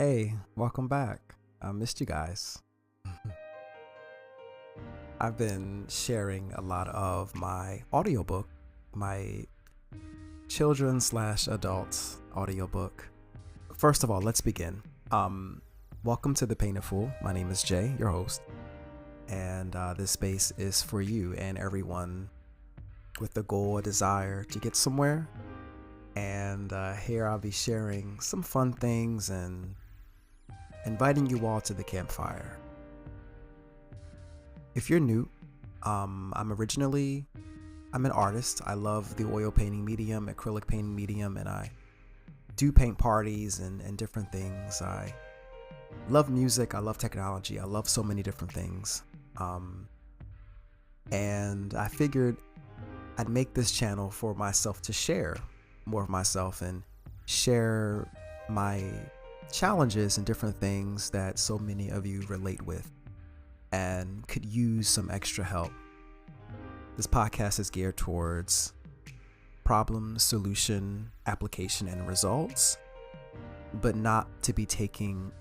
Hey, welcome back. I missed you guys. I've been sharing a lot of my audiobook, my children slash adults audiobook. First of all, let's begin. Welcome to The Painted Fool. My name is Jay, your host, and this space is for you and everyone with the goal or desire to get somewhere. And here I'll be sharing some fun things and inviting you all to the campfire. If you're new, I'm an artist. I love the oil painting medium, acrylic painting medium, and I do paint parties and different things. I love music. I love technology. I love so many different things. And I figured I'd make this channel for myself to share more of myself and share my challenges and different things that so many of you relate with and could use some extra help. This podcast is geared towards problem, solution, application, and results, but not to be taken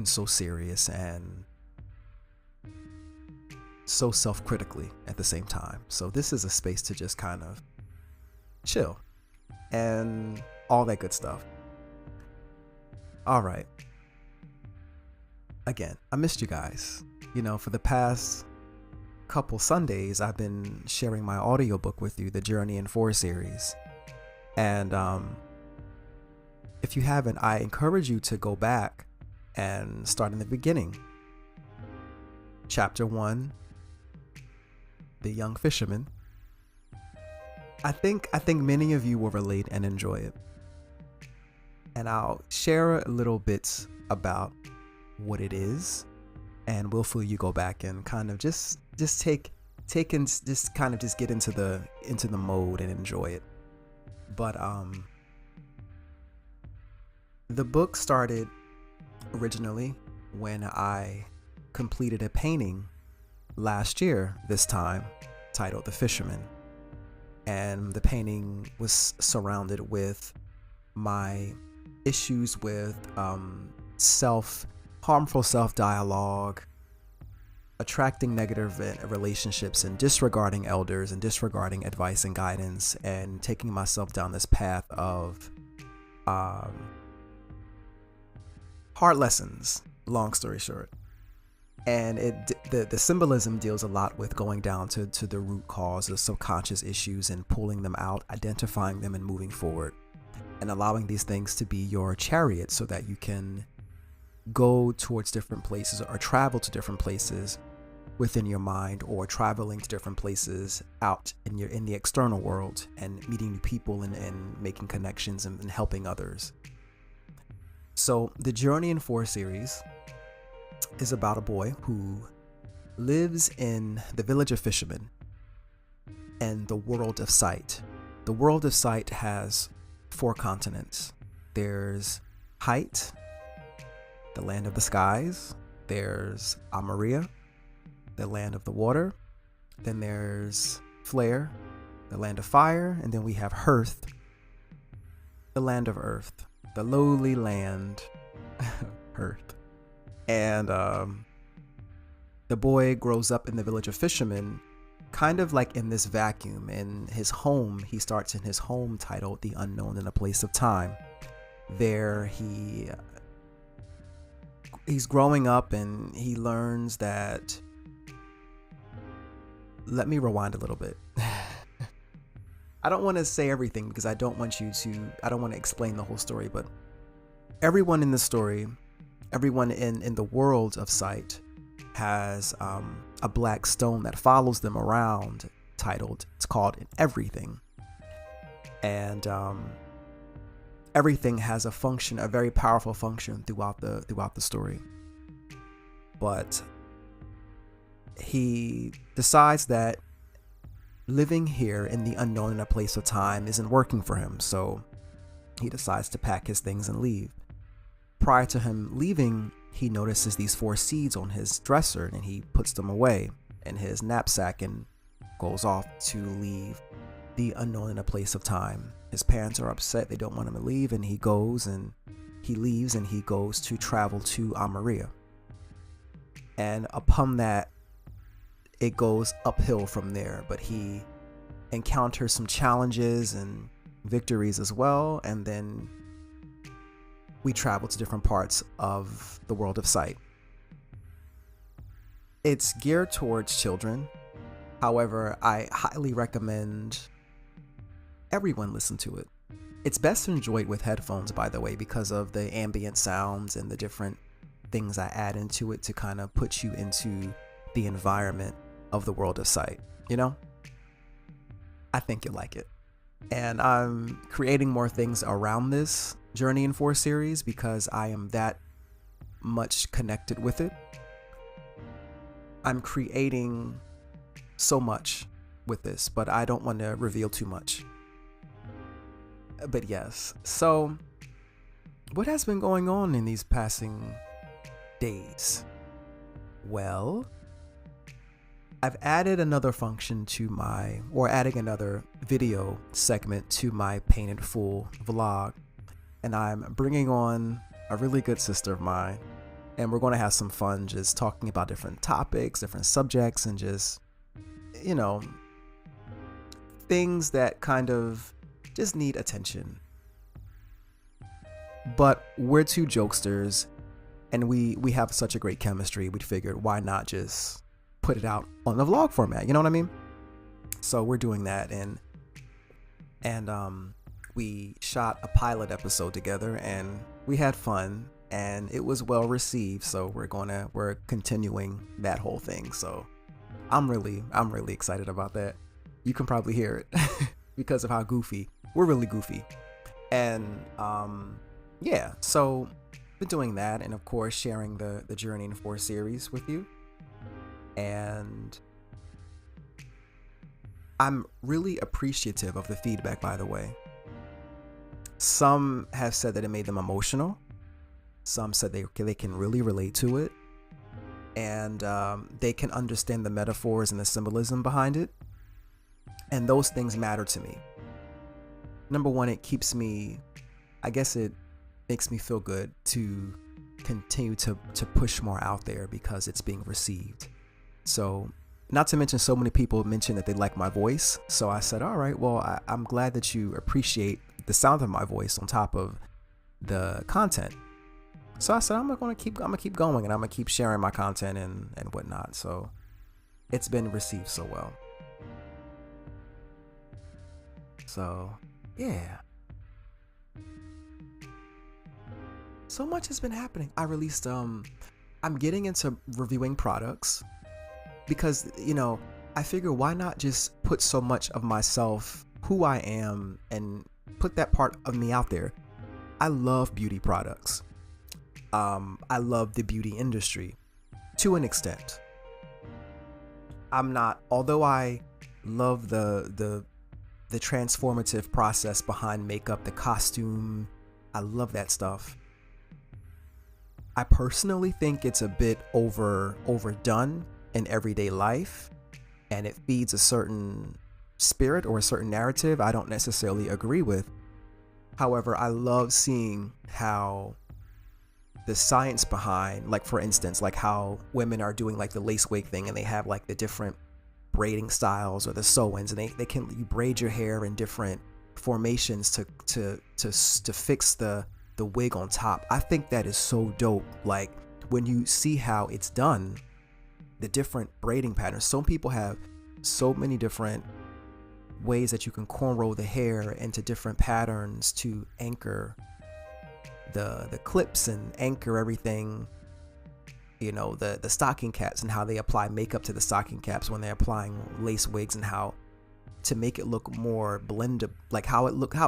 so serious and so self-critically at the same time. So this is a space to just kind of chill and all that good stuff. All right. Again, I missed you guys. For the past couple Sundays, I've been sharing my audiobook with you, the Journey in 4 series. And if you haven't, I encourage you to go back and start in the beginning. Chapter 1, The Young Fisherman. I think many of you will relate and enjoy it. And I'll share a little bit about what it is, and willfully you go back and kind of just get into the mode and enjoy it. But the book started originally when I completed a painting last year, this time titled The Fisherman. And the painting was surrounded with my issues with harmful self-dialogue, attracting negative relationships, and disregarding elders and disregarding advice and guidance, and taking myself down this path of hard lessons, long story short. And the symbolism deals a lot with going down to the root cause of subconscious issues and pulling them out, identifying them, and moving forward, and allowing these things to be your chariot so that you can go towards different places or travel to different places within your mind, or traveling to different places out in the external world and meeting new people and making connections and helping others. So the Journey in 4 series is about a boy who lives in the village of fishermen and the world of sight. The world of sight has 4 continents. There's height, the land of the skies. There's Amaria, the land of the water. Then there's Flare, the land of fire. And then we have Hearth, the land of earth, the lowly land, Hearth. And the boy grows up in the village of fishermen, kind of like in this vacuum. In his home, he starts in his home titled The Unknown in a Place of Time. There he's growing up and he learns that, let me rewind a little bit. I don't want to say everything because I don't want to explain the whole story, but everyone in the story, everyone in the world of sight has a black stone that follows them around it's called Everything. And everything has a function, a very powerful function throughout the story. But he decides that living here in the unknown in a place of time isn't working for him. So he decides to pack his things and leave. Prior to him leaving, he notices these 4 seeds on his dresser, and he puts them away in his knapsack and goes off to leave the unknown in a place of time. His parents are upset. They don't want him to leave, and he goes and he leaves and he goes to travel to Amaria. And upon that, it goes uphill from there, but he encounters some challenges and victories as well. And then we travel to different parts of the world of sight. It's geared towards children. However, I highly recommend everyone listen to it. It's best enjoyed with headphones, by the way, because of the ambient sounds and the different things I add into it to kind of put you into the environment of the world of sight, you know? I think you'll like it. And I'm creating more things around this Journey in 4 series because I am that much connected with it. I'm creating so much with this, but I don't want to reveal too much. But yes, so what has been going on in these passing days? Well, I've added another function to adding another video segment to my Paint in Full vlog, and I'm bringing on a really good sister of mine, and we're going to have some fun just talking about different topics, different subjects, and just, you know, things that kind of just need attention. But we're two jokesters, and we have such a great chemistry, we figured why not just put it out on the vlog format, you know what I mean? So we're doing that, and we shot a pilot episode together, and we had fun, and it was well received. So we're continuing that whole thing. So I'm really excited about that. You can probably hear it because of how goofy we're really goofy. And yeah, so been doing that, and of course sharing the Journey in 4 series with you. And I'm really appreciative of the feedback, by the way. Some have said that it made them emotional. Some said they can really relate to it, and they can understand the metaphors and the symbolism behind it. And those things matter to me. Number one, it keeps me, I guess it makes me feel good to continue to push more out there because it's being received. So, not to mention, so many people mentioned that they like my voice. So I said, all right, well, I'm glad that you appreciate the sound of my voice on top of the content. So I said, I'm gonna keep going, and I'm gonna keep sharing my content and whatnot. So it's been received so well. So yeah, so much has been happening. I released I'm getting into reviewing products because, you know, I figure why not just put so much of myself, who I am, and put that part of me out there. I love beauty products. I love the beauty industry to an extent. Although I love the transformative process behind makeup, the costume, I love that stuff. I personally think it's a bit overdone in everyday life, and it feeds a certain spirit or a certain narrative I don't necessarily agree with. However, I love seeing how the science behind, like for instance, like how women are doing like the lace wig thing, and they have like the different braiding styles or the sew-ins, and you braid your hair in different formations to fix the wig on top. I think that is so dope. Like when you see how it's done, the different braiding patterns. Some people have so many different ways that you can cornrow the hair into different patterns to anchor the clips and anchor everything. You know, the stocking caps and how they apply makeup to the stocking caps when they're applying lace wigs, and how to make it look more blended, like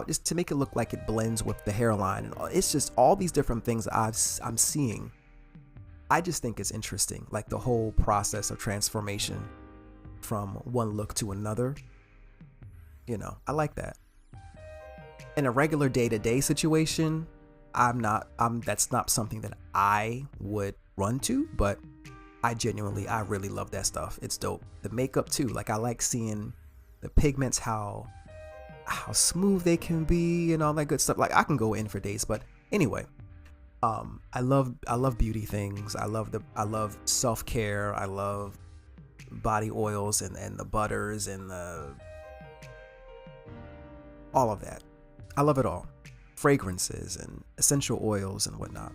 just to make it look like it blends with the hairline. And it's just all these different things that I'm seeing. I just think it's interesting, like the whole process of transformation from one look to another. You know, I like that. In a regular day-to-day situation, that's not something that I would run to, but I really love that stuff. It's dope. The makeup too. Like I like seeing the pigments, how smooth they can be and all that good stuff. Like I can go in for days, but anyway, I love beauty things. I love self-care. I love body oils and the butters and the all of that. I love it all. Fragrances and essential oils and whatnot.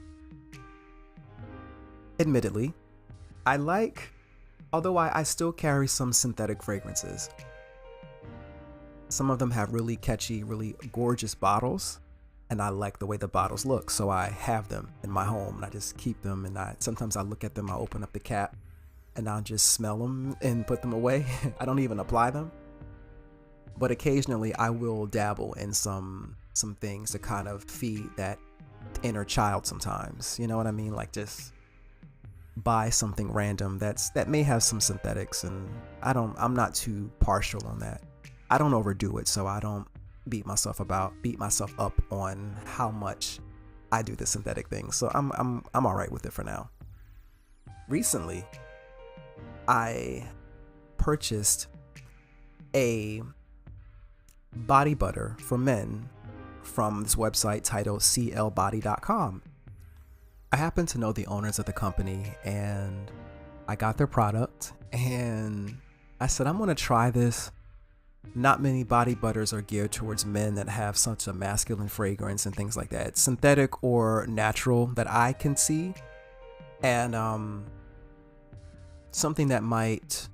Admittedly, although I still carry some synthetic fragrances. Some of them have really catchy, really gorgeous bottles, and I like the way the bottles look, so I have them in my home and I just keep them, and sometimes I look at them, I open up the cap and I'll just smell them and put them away. I don't even apply them. But occasionally I will dabble in some things to kind of feed that inner child sometimes. You know what I mean? Like just buy something random that may have some synthetics, and I'm not too partial on that. I don't overdo it, so I don't beat myself up on how much I do the synthetic thing. So I'm all right with it for now. Recently, I purchased a body butter for men from this website titled clbody.com. I happen to know the owners of the company, and I got their product and I said, I'm going to try this. Not many body butters are geared towards men that have such a masculine fragrance and things like that, synthetic or natural, that I can see. And something that might,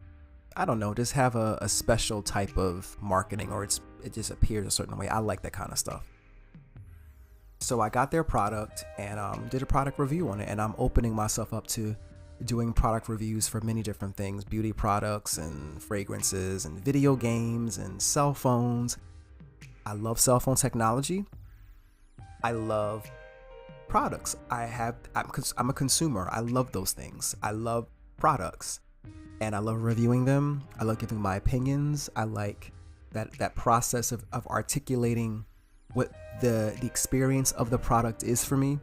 I don't know, just have a special type of marketing, or it just appears a certain way. I like that kind of stuff. So I got their product and did a product review on it, and I'm opening myself up to doing product reviews for many different things: beauty products and fragrances and video games and cell phones. I love cell phone technology. I love products. I'm a consumer. I love those things. I love products and I love reviewing them. I love giving my opinions. I like that process of articulating what the experience of the product is for me,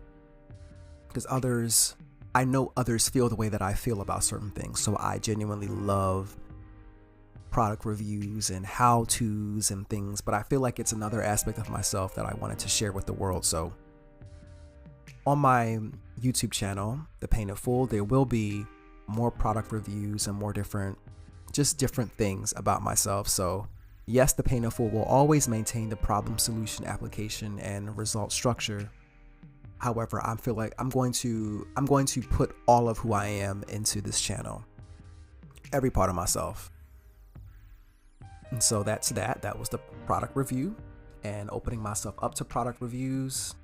because I know others feel the way that I feel about certain things. So I genuinely love product reviews and how-tos and things, but I feel like it's another aspect of myself that I wanted to share with the world. So on my YouTube channel, The Painted Fool, there will be more product reviews and more different things about myself. So yes, The Painted Fool will always maintain the problem, solution, application, and result structure. However, I feel like I'm going to put all of who I am into this channel, every part of myself. And so that's that. That was the product review, and opening myself up to product reviews,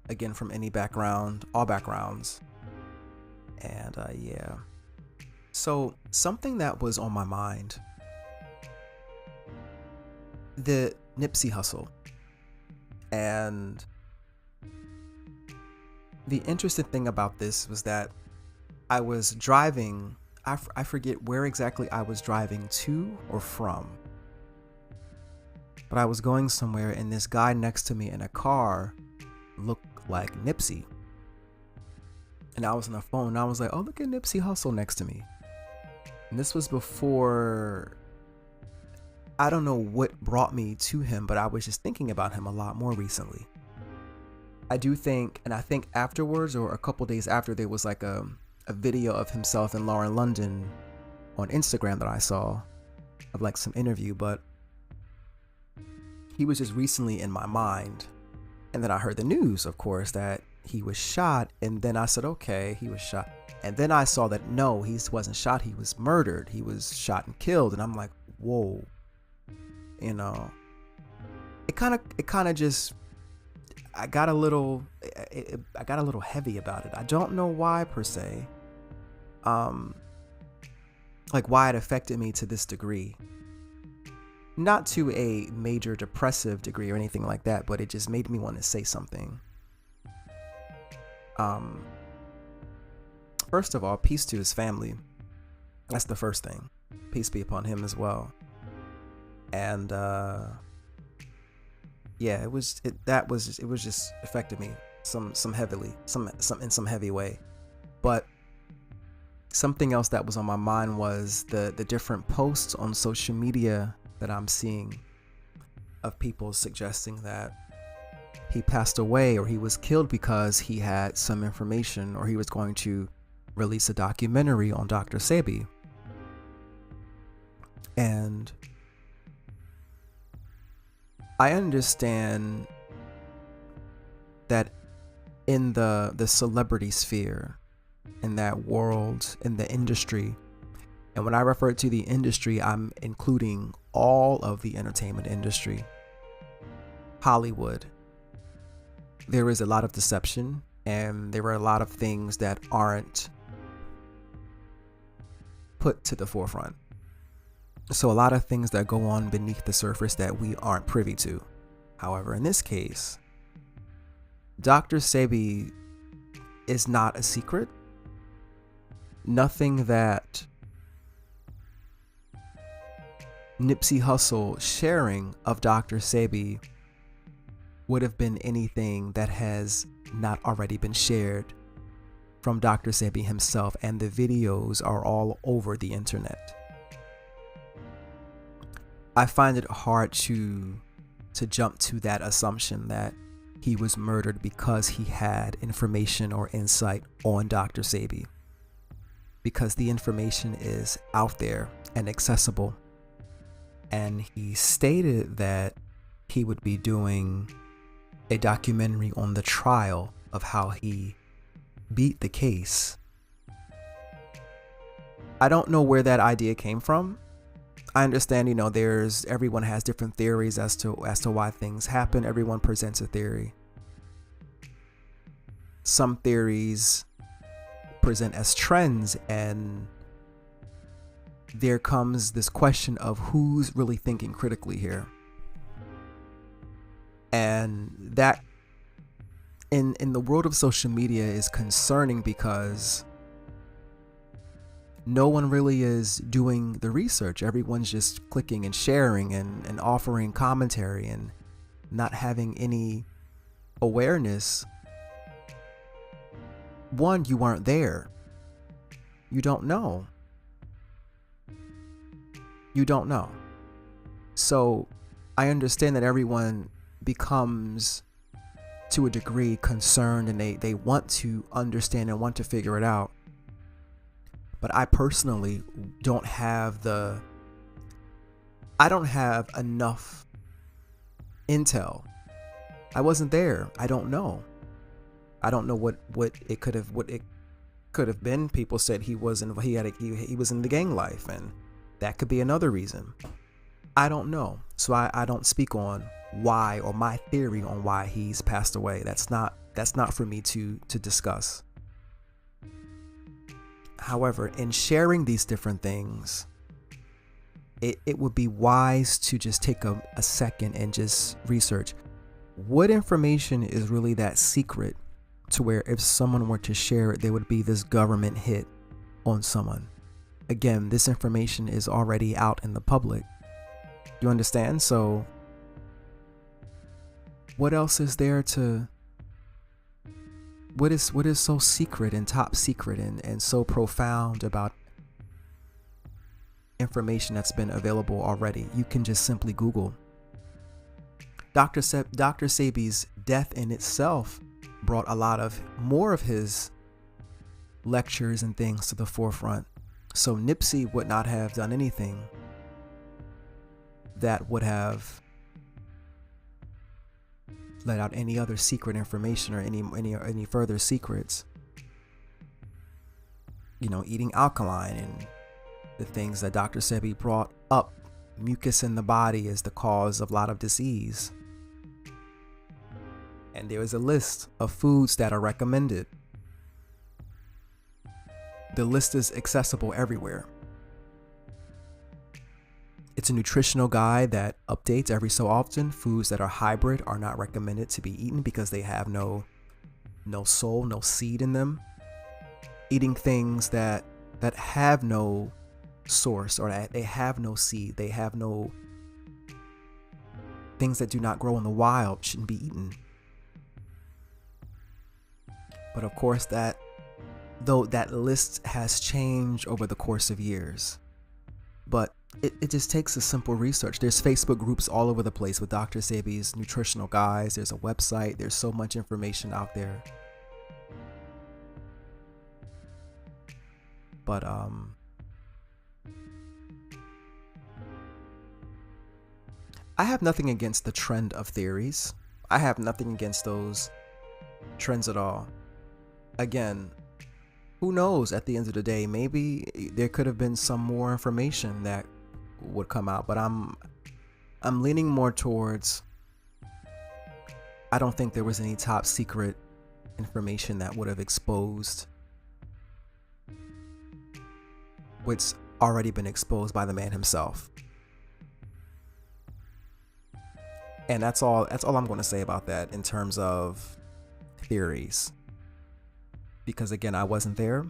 again, from any background, all backgrounds. And yeah. So something that was on my mind, the Nipsey Hussle. And the interesting thing about this was that I was driving, I forget where exactly I was driving to or from, but I was going somewhere, and this guy next to me in a car looked like Nipsey. And I was on the phone and I was like, oh, look at Nipsey Hussle next to me. And this was before, I don't know what brought me to him, but I was just thinking about him a lot more recently. I do think, and I think afterwards, or a couple days after, there was like a video of himself and Lauren London on Instagram that I saw, of like some interview, but he was just recently in my mind. And then I heard the news, of course, that he was shot. And then I said, okay, he was shot. And then I saw that no, he wasn't shot. He was murdered. He was shot and killed. And I'm like, whoa, you know, it kind of just, I got a little heavy about it. I don't know why per se, like why it affected me to this degree. Not to a major depressive degree or anything like that, but it just made me want to say something. First of all, peace to his family. That's the first thing. Peace be upon him as well. And yeah, it just affected me some heavily, in some heavy way. But something else that was on my mind was the different posts on social media that I'm seeing of people suggesting that he passed away or he was killed because he had some information, or he was going to release a documentary on Dr. Sebi. And I understand that in the celebrity sphere, in that world, in the industry, and when I refer to the industry, I'm including all of the entertainment industry, Hollywood, there is a lot of deception, and there are a lot of things that aren't put to the forefront. So a lot of things that go on beneath the surface that we aren't privy to. However, in this case, Dr. Sebi is not a secret. Nothing that Nipsey Hussle sharing of Dr. Sebi would have been anything that has not already been shared from Dr. Sebi himself, and the videos are all over the internet. I find it hard to jump to that assumption that he was murdered because he had information or insight on Dr. Sebi, because the information is out there and accessible. And he stated that he would be doing a documentary on the trial of how he beat the case. I don't know where that idea came from. I understand, everyone has different theories as to why things happen. Everyone presents a theory. Some theories present as trends, and there comes this question of who's really thinking critically here. And that in the world of social media is concerning, because no one really is doing the research. Everyone's just clicking and sharing and offering commentary and not having any awareness. One, you weren't there. You don't know. You don't know. So I understand that everyone becomes, to a degree, concerned, and they want to understand and want to figure it out. But I personally don't have enough intel. I wasn't there. I don't know. I don't know what it could have been. People said he was in the gang life, and that could be another reason. I don't know. So I don't speak on why, or my theory on why he's passed away. That's not for me to discuss. However, in sharing these different things, it would be wise to just take a second and just research what information is really that secret, to where if someone were to share it, there would be this government hit on someone. Again, this information is already out in the public. You understand? So what else is there to... What is so secret and top secret and so profound about information that's been available already? You can just simply Google. Dr. Sebi's death in itself brought a lot of more of his lectures and things to the forefront. So Nipsey would not have done anything that would have let out any other secret information or any further secrets. Eating alkaline and the things that Dr. Sebi brought up. Mucus in the body is the cause of a lot of disease. And there is a list of foods that are recommended. The list is accessible everywhere. It's a nutritional guide that updates every so often. Foods that are hybrid are not recommended to be eaten because they have no soul, no seed in them. Eating things that have no source, or that they have no seed, they have no... things that do not grow in the wild shouldn't be eaten. But of course, that list has changed over the course of years. But It just takes a simple research. There's Facebook groups all over the place with Dr. Sebi's nutritional guides. There's a website. There's so much information out there. But I have nothing against the trend of theories. I have nothing against those trends at all. Again, who knows, at the end of the day, maybe there could have been some more information that would come out, but I'm leaning more towards, I don't think there was any top secret information that would have exposed what's already been exposed by the man himself. And that's all I'm going to say about that in terms of theories. Because again, I wasn't there.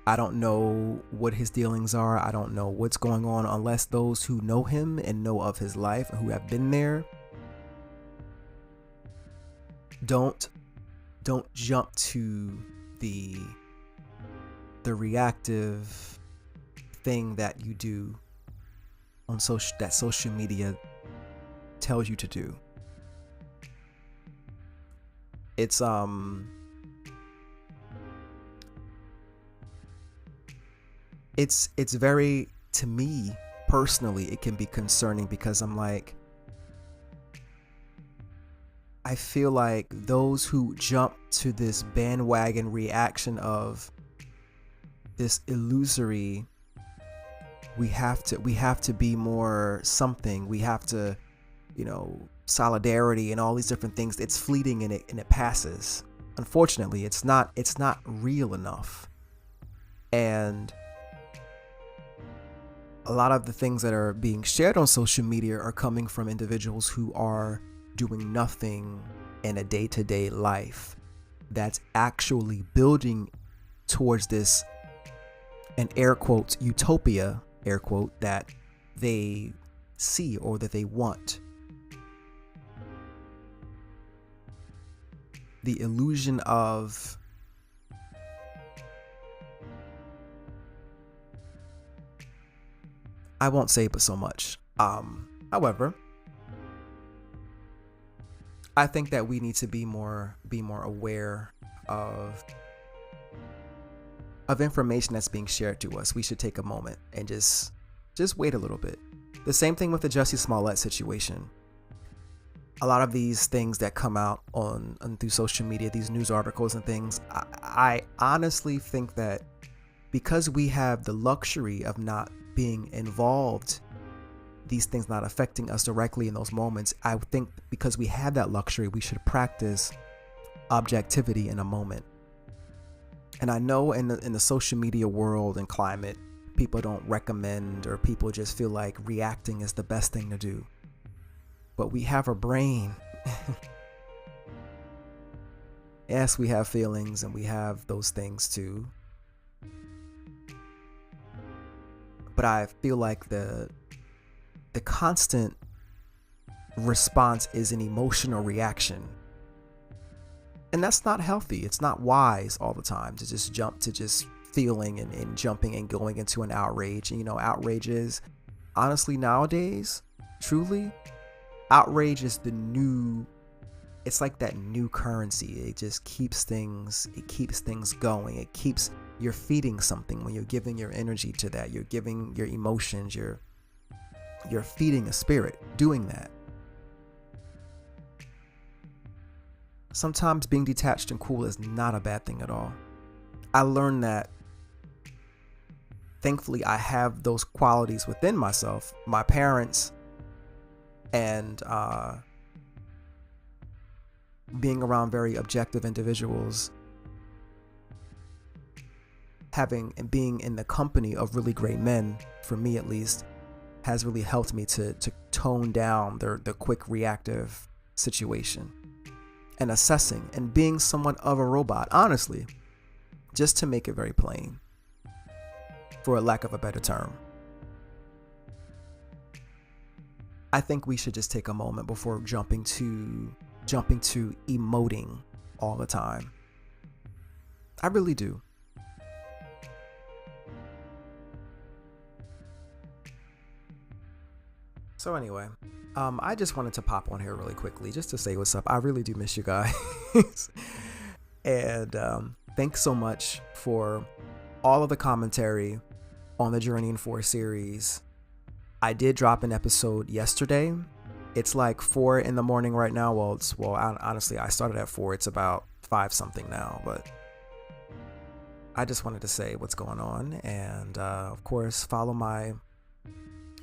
I don't know what his dealings are. I don't know what's going on unless those who know him and know of his life and who have been there don't jump to the reactive thing that you do on social media tells you to do. It's very, to me personally, it can be concerning because I'm like, I feel like those who jump to this bandwagon reaction of this illusory, we have to be more something, we have to, solidarity and all these different things, it's fleeting and it passes. Unfortunately, it's not real enough. And a lot of the things that are being shared on social media are coming from individuals who are doing nothing in a day-to-day life that's actually building towards this, an air quotes, utopia, air quote, that they see or that they want. The illusion of I won't say but so much. However, I think that we need to be more aware of information that's being shared to us. We should take a moment and just wait a little bit. The same thing with the Jussie Smollett situation. A lot of these things that come out on through social media, these news articles and things, I honestly think that because we have the luxury of not being involved, these things not affecting us directly in those moments, I think because we have that luxury, we should practice objectivity in a moment. And I know in the social media world and climate, people don't recommend, or people just feel like reacting is the best thing to do. But we have a brain. Yes, we have feelings and we have those things too. But I feel like the constant response is an emotional reaction. And that's not healthy. It's not wise all the time to just jump to just feeling and jumping and going into an outrage. And, outrage is, honestly, nowadays, truly, outrage is it's like that new currency. It just keeps things going. You're feeding something when you're giving your energy to that. You're giving your emotions, you're feeding a spirit doing that. Sometimes being detached and cool is not a bad thing at all. I learned that. Thankfully, I have those qualities within myself. My parents and being around very objective individuals, having and being in the company of really great men, for me at least, has really helped me to tone down the quick reactive situation and assessing and being somewhat of a robot, honestly, just to make it very plain, for a lack of a better term. I think we should just take a moment before jumping to emoting all the time. I really do. So anyway, I just wanted to pop on here really quickly just to say what's up. I really do miss you guys. And thanks so much for all of the commentary on the Journeying 4 series. I did drop an episode yesterday. It's like 4 in the morning right now. Honestly, I started at 4. It's about 5 something now, but I just wanted to say what's going on. And of course, follow my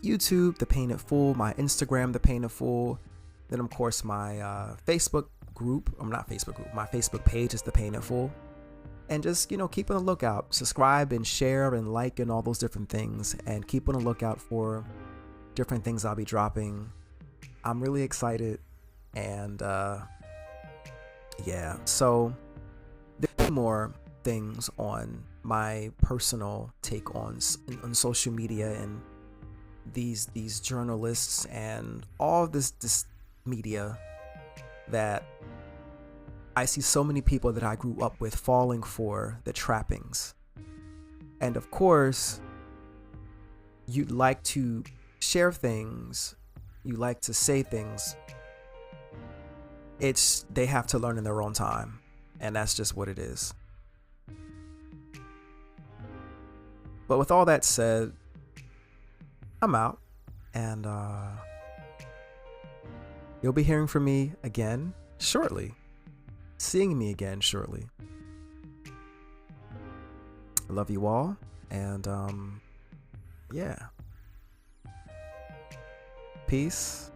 YouTube, The Painted Fool, my Instagram, The Painted Fool. Then of course my Facebook group. My Facebook page is The Painted Fool. And just, keep on the lookout. Subscribe and share and like and all those different things. And keep on the lookout for different things I'll be dropping. I'm really excited. And yeah, so there's more things on my personal take on social media and these journalists and all this media that I see so many people that I grew up with falling for the trappings. And of course, you'd like to share things, you like to say things. They have to learn in their own time, and that's just what it is. But with all that said, I'm out, and you'll be hearing from me again shortly, seeing me again shortly. I love you all, and yeah, peace,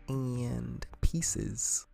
and pieces.